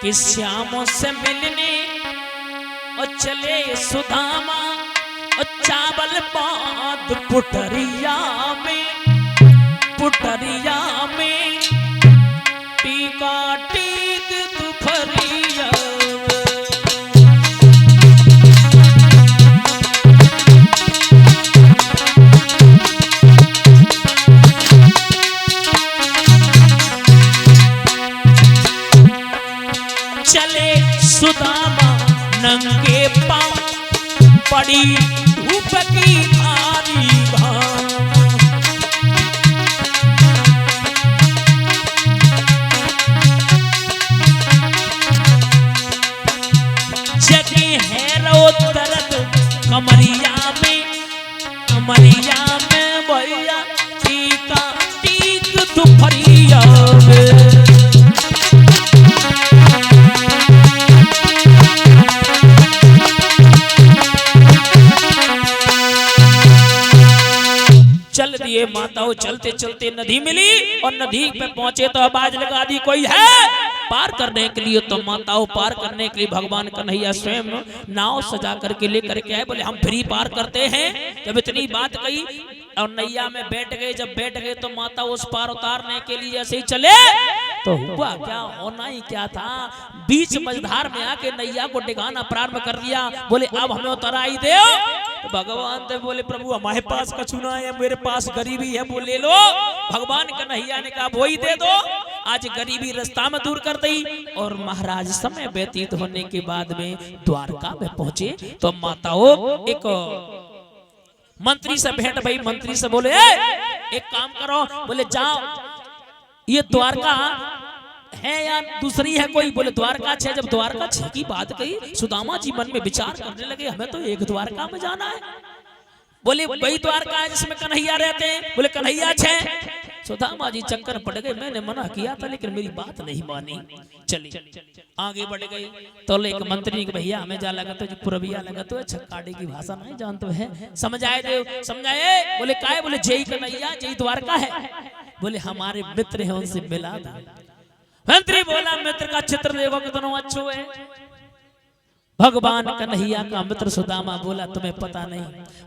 कि श्यामों से मिलने और चले सुदामा और चावल पाद पुटरिया में टीका टीक दुपहरिया। चले सुदामा नंगे पांव पड़ी धूप की भारी जगी है रो दर्द कमरिया में भैया टीका टीक दुपहरिया में। चल दिए माताओं, चलते चलते नदी मिली और नदी पे पहुंचे तो आवाज लगा दी कोई है पार करने के लिए। तो माताओं पार करने के लिए भगवान कन्हैया स्वयं नाव सजा करके लेकर के आए। बोले हम फ्री पार करते हैं। जब इतनी बात कही और नैया में बैठ गए, जब बैठ गए तो माता उस पार उतारने के लिए ऐसे ही चले तो हुआ क्या, होना ही क्या था। बीच मझधार में आके नैया को डिगाना प्रारंभ कर दिया। बोले अब हमें उतराई दे। तो भगवान तो बोले प्रभु हमारे पास कछु ना है, मेरे पास गरीबी है, वो ले लो। भगवान कन्हैया ने कहा वो ही दे दो। आज गरीबी रास्ता में दूर कर दी। और महाराज समय व्यतीत होने के बाद में द्वारका में पहुंचे तो माताओं एक मंत्री से भेंट भाई। मंत्री से बोले एक काम करो, बोले जाओ ये द्वारका है या दूसरी है कोई। बोले द्वारका छे। जब द्वारका छे की बात कही सुदामा जी मन में विचार करने लगे हमें तो एक द्वारका में जाना है। बोले वही द्वारका है जिसमें कन्हैया रहते हैं। बोले कन्हैया छे। सुदामा जी चक्कर पड़ गए, मैंने मना किया था लेकिन मेरी बात नहीं मानी। चलिए आगे बढ़ गए तो एक मंत्री भैया हमें जा लगा तो पुरबिया लगा तो छक्काड़ी की भाषा नहीं जानते हैं, समझाए दे समझाए। बोले काय। बोले जय कन्हैया जय द्वारका है। बोले हमारे मित्र हैं उनसे मिला दो। मंत्री बोला मित्र का चित्र देखो कितना अच्छा है। भगवान कन्हैया का मित्र सुदामा बोला तुम्हें पता नहीं,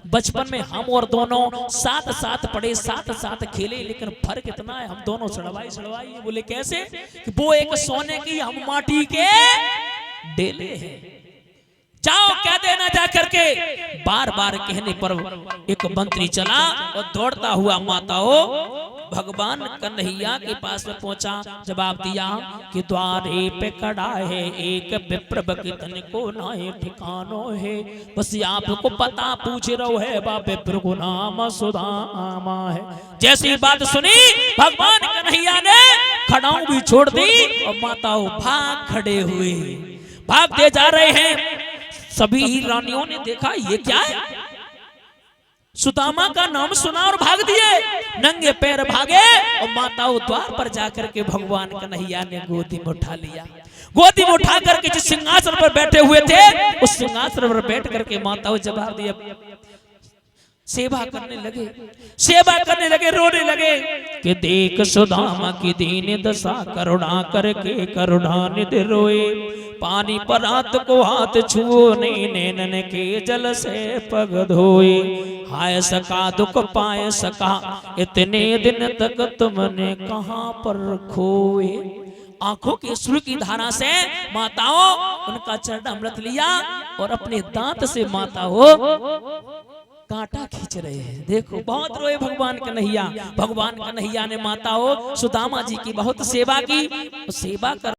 बचपन में हम और दोनों साथ साथ पढ़े साथ साथ खेले, लेकिन फर्क इतना है हम दोनों सड़वाई। बोले कैसे? कि वो एक सोने की हम माटी के डेले हैं। जाओ कह देना जा करके। बार बार कहने पर एक मंत्री चला और दौड़ता हुआ माताओं भगवान कन्हैया के पास में पहुंचा। जवाब दिया कि द्वारे पे खड़ा है एक विप्र तन को नाए ठिकानो है, बस आपको पता पूछ रहो है बा विप्र को नाम सुदामा है। जैसी बात सुनी भगवान कन्हैया ने खड़ाऊ भी छोड़ दी और माताओं भाग खड़े हुए भागते जा रहे हैं। सभी ही रानियों ने देखा ये क्या है, सुदामा का नाम सुना और भाग दिए, नंगे पैर भागे और माताओं द्वार पर जाकर के भगवान कन्हैया ने गोदी में उठा लिया। गोदी में उठा करके जिस सिंहासन पर बैठे हुए थे उस सिंहासन पर बैठ करके माताओं जवाब दिया, सेवा करने लगे, रोने लगे कि देख सुदामा की दीन दशा करुणा करके करुणानिधि रोए, पानी पर हाथ को हाथ छुओने नैनन के जल से पग धोए, हाय सका दुख पाए सका इतने दिन तक तुमने कहां पर खोए। आंखों की अश्रु की धारा से माताओं उनका चरण अमृत लिया और अपने दांत से माताओं कांटा खींच रहे हैं। देखो बहुत रोए भगवान कन्हैया। भगवान कन्हैया ने माताओं सुदामा जी की बहुत सेवा की। सेवा कर